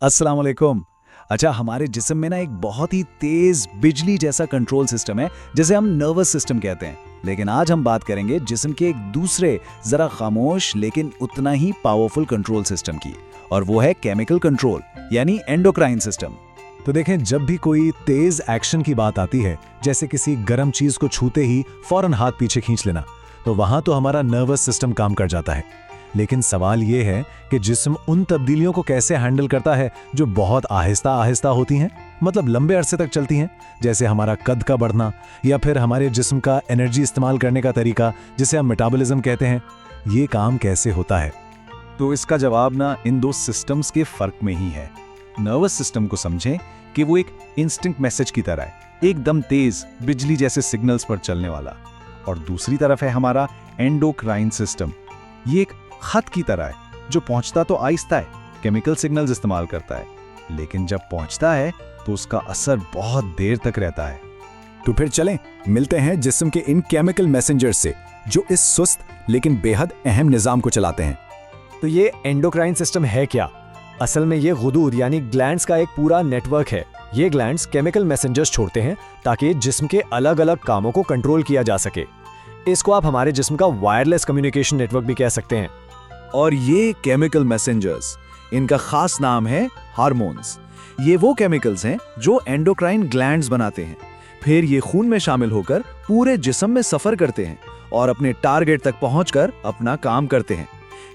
अस्सलाम वालेकुम। अच्छा, हमारे जिस्म में ना एक बहुत ही तेज बिजली जैसा कंट्रोल सिस्टम है जिसे हम नर्वस सिस्टम कहते हैं। लेकिन आज हम बात करेंगे जिस्म के एक दूसरे जरा खामोश लेकिन उतना ही पावरफुल कंट्रोल सिस्टम की, और वो है केमिकल कंट्रोल यानी एंडोक्राइन सिस्टम। तो देखें, जब भी कोई तेज एक्शन की बात आती है, जैसे किसी गर्म चीज को छूते ही फौरन हाथ पीछे खींच लेना, तो वहां तो हमारा नर्वस सिस्टम काम कर जाता है। लेकिन सवाल ये है कि जिस्म उन तब्दीलियों को कैसे हैंडल करता है जो बहुत आहिस्ता आहिस्ता होती हैं, मतलब लंबे अरसे तक चलती हैं, जैसे हमारा कद का बढ़ना या फिर हमारे जिस्म का एनर्जी इस्तेमाल करने का तरीका जिसे हम मेटाबॉलिज्म कहते हैं। ये काम कैसे होता है? तो इसका जवाब ना इन दो सिस्टम्स के फर्क में ही है। नर्वस सिस्टम को समझें कि वो एक इंस्टिंक्ट मैसेज की तरह है, एकदम तेज बिजली जैसे सिग्नल्स पर चलने वाला। और दूसरी तरफ है हमारा एंडोक्राइन सिस्टम। ये एक खत की तरह है जो पहुंचता तो आहिस्ता है, केमिकल सिग्नल्स इस्तेमाल करता है, लेकिन जब पहुंचता है तो उसका असर बहुत देर तक रहता है। तो फिर चलें मिलते हैं जिस्म के इन केमिकल मैसेंजर्स से जो इस सुस्त लेकिन बेहद अहम निजाम को चलाते हैं। तो ये एंडोक्राइन सिस्टम है क्या? असल में ये गुदूद यानी ग्लैंड्स का एक पूरा नेटवर्क है। ये ग्लैंड्स केमिकल मैसेंजर्स छोड़ते हैं ताकि जिस्म के अलग अलग कामों को कंट्रोल किया जा सके। इसको आप हमारे जिस्म का वायरलेस कम्युनिकेशन नेटवर्क भी कह सकते हैं। और ये केमिकल मैसेंजर्स, इनका खास नाम है हार्मोन्स। ये वो केमिकल्स हैं जो एंडोक्राइन ग्लैंड्स बनाते हैं। फिर ये खून में शामिल होकर पूरे जिस्म में सफर करते हैं और अपने टारगेट तक पहुंचकर अपना काम करते हैं।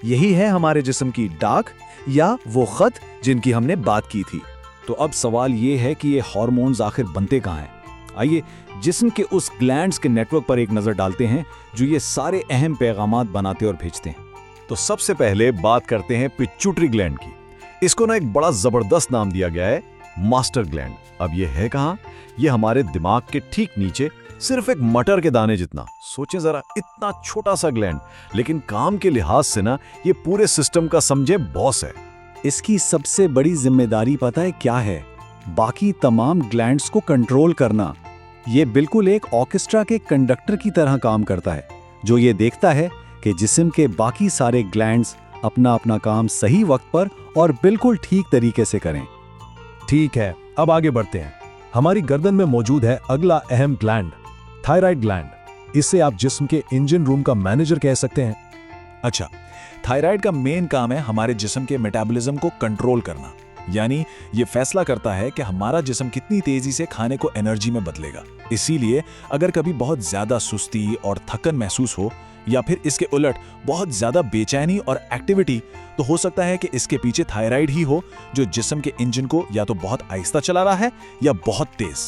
यही है हमारे जिस्म की डाक या वो खत जिनकी हमने बात की थी। तो अब सवाल ये है कि ये हार्मोन्स आखिर बनते कहाँ हैं? आइए जिस्म के उस ग्लैंड्स के नेटवर्क पर एक नजर डालते हैं जो ये सारे अहम पैगामात बनाते और भेजते हैं। तो सबसे पहले बात करते हैं पिट्यूटरी ग्लैंड की। इसको ना एक बड़ा जबरदस्त नाम दिया गया है, मास्टर ग्लैंड। अब ये है कहाँ? ये हमारे दिमाग के ठीक नीचे, सिर्फ एक मटर के दाने जितना। सोचें जरा, इतना छोटा सा ग्लैंड, लेकिन काम के लिहाज से ना ये पूरे सिस्टम का समझे बॉस है। इसकी सबसे बड़ी जिम्मेदारी पता है क्या है? बाकी तमाम ग्लैंड्स को कंट्रोल करना। ये बिल्कुल एक ऑर्केस्ट्रा के कंडक्टर की तरह काम करता है, जो ये देखता है कि जिस्म के बाकी सारे ग्लैंड्स अपना अपना काम सही वक्त पर और बिल्कुल ठीक तरीके से करें। ठीक है, अब आगे बढ़ते हैं। हमारी गर्दन में मौजूद है अगला अहम ग्लैंड, थायराइड ग्लैंड। इससे आप जिस्म के इंजन रूम का मैनेजर कह सकते हैं। अच्छा, थायराइड का मेन काम है हमारे जिस्म के मेटाबॉलिज्म को कंट्रोल करना, यानी ये फैसला करता है कि हमारा जिस्म कितनी तेजी से खाने को एनर्जी में बदलेगा। इसीलिए अगर कभी बहुत ज्यादा सुस्ती और थकन महसूस हो या फिर इसके उलट बहुत ज्यादा बेचैनी और एक्टिविटी, तो हो सकता है कि इसके पीछे थायराइड ही हो जो जिस्म के इंजन को या तो बहुत आहिस्ता चला रहा है या बहुत तेज।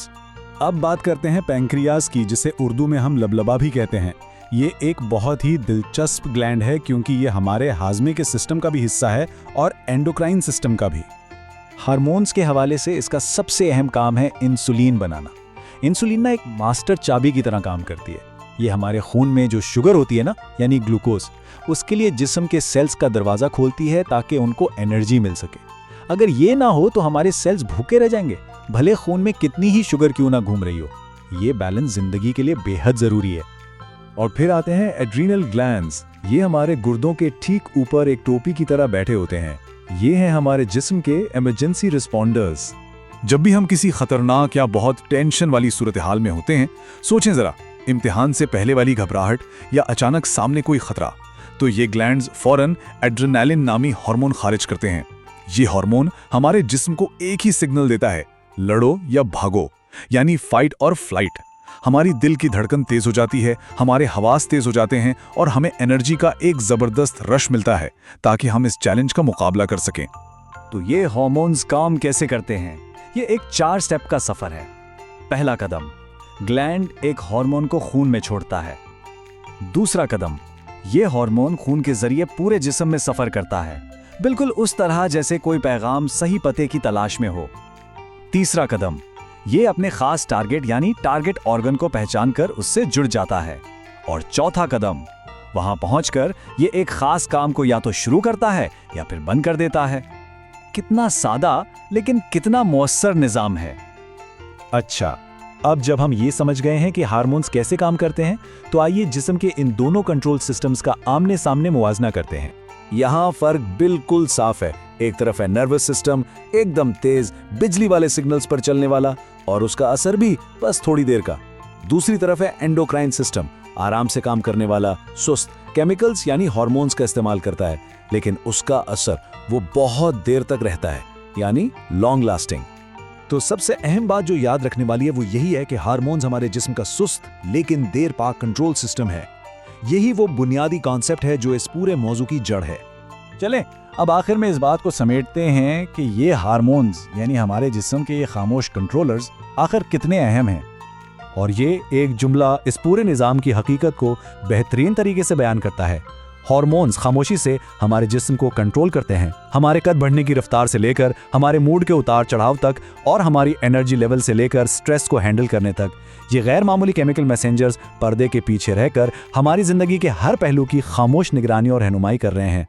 अब बात करते हैं पैंक्रियाज की, जिसे उर्दू में हम लबलबा भी कहते हैं। ये एक बहुत ही दिलचस्प ग्लैंड है क्योंकि ये हमारे हाजमे के सिस्टम का भी हिस्सा है और एंडोक्राइन सिस्टम का भी। हार्मोन्स के हवाले से इसका सबसे अहम काम है इंसुलिन बनाना। इंसुलिन ना एक मास्टर चाबी की तरह काम करती है। ये हमारे खून में जो शुगर होती है ना, यानी ग्लूकोज, उसके लिए जिस्म के सेल्स का दरवाज़ा खोलती है ताकि उनको एनर्जी मिल सके। अगर ये ना हो तो हमारे सेल्स भूखे रह जाएंगे, भले खून में कितनी ही शुगर क्यों ना घूम रही हो। ये बैलेंस जिंदगी के लिए बेहद ज़रूरी है। और फिर आते हैं एड्रीनल ग्लैंड्स। ये हमारे गुर्दों के ठीक ऊपर एक टोपी की तरह बैठे होते हैं। ये हैं हमारे जिस्म के इमरजेंसी रिस्पॉन्डर्स। जब भी हम किसी खतरनाक या बहुत टेंशन वाली सूरत हाल में होते हैं, सोचें जरा, इम्तिहान से पहले वाली घबराहट या अचानक सामने कोई खतरा, तो ये ग्लैंड्स फौरन एड्रेनालिन नामी हार्मोन खारिज करते हैं। ये हार्मोन हमारे जिस्म को एक ही सिग्नल देता है, लड़ो या भागो, यानी फाइट और फ्लाइट। हमारी दिल की धड़कन तेज हो जाती है, हमारे हवास तेज हो जाते हैं और हमें एनर्जी का एक जबरदस्त रश मिलता है ताकि हम इस चैलेंज का मुकाबला कर सकें। तो ये हार्मोन्स काम कैसे करते हैं? ये एक 4 स्टेप का सफर है। पहला कदम, ग्लैंड एक हार्मोन को खून में छोड़ता है। दूसरा कदम, ये हार्मोन खून के जरिए पूरे जिस्म में सफर करता है, बिल्कुल उस तरह जैसे कोई पैगाम सही पते की तलाश में हो। तीसरा कदम, ये अपने खास टारगेट यानी टारगेट ऑर्गन को पहचानकर उससे जुड़ जाता है। और चौथा कदम, वहां पहुंचकर ये एक खास काम को या तो शुरू करता है या फिर बंद कर देता है। कितना सादा लेकिन कितना मौसर निजाम है। अच्छा, अब जब हम ये समझ गए हैं कि हार्मोन्स कैसे काम करते हैं, तो आइए जिस्म के इन दोनों कंट्रोल सिस्टम्स का आमने सामने मुवाजना करते हैं। यहाँ फर्क बिल्कुल साफ है। एक तरफ है नर्वस सिस्टम, एकदम तेज बिजली वाले सिग्नल्स पर चलने वाला और उसका असर भी बस थोड़ी देर का। दूसरी तरफ है एंडोक्राइन सिस्टम, आराम से काम करने वाला, सुस्त, केमिकल्स यानी हार्मोन्स का इस्तेमाल करता है, लेकिन उसका असर वो बहुत देर तक रहता है, यानी लॉन्ग लास्टिंग। तो सबसे अहम बात जो याद रखने वाली है वो यही है कि हार्मोन्स हमारे जिस्म का सुस्त लेकिन देर पाक कंट्रोल सिस्टम है। यही वो बुनियादी कॉन्सेप्ट है जो इस पूरे मौजू की जड़ है। चलें अब आखिर में इस बात को समेटते हैं कि ये हार्मोन्स यानी हमारे जिस्म के ये खामोश कंट्रोलर्स आखिर कितने अहम हैं। और ये एक जुमला इस पूरे निज़ाम की हकीकत को बेहतरीन तरीके से बयान करता है। हार्मोन्स खामोशी से हमारे जिस्म को कंट्रोल करते हैं, हमारे कद बढ़ने की रफ्तार से लेकर हमारे मूड के उतार चढ़ाव तक और हमारी एनर्जी लेवल से लेकर स्ट्रेस को हैंडल करने तक। ये गैर मामूली केमिकल मैसेंजर्स पर्दे के पीछे रहकर हमारी जिंदगी के हर पहलू की खामोश निगरानी और रहनुमाई कर रहे हैं।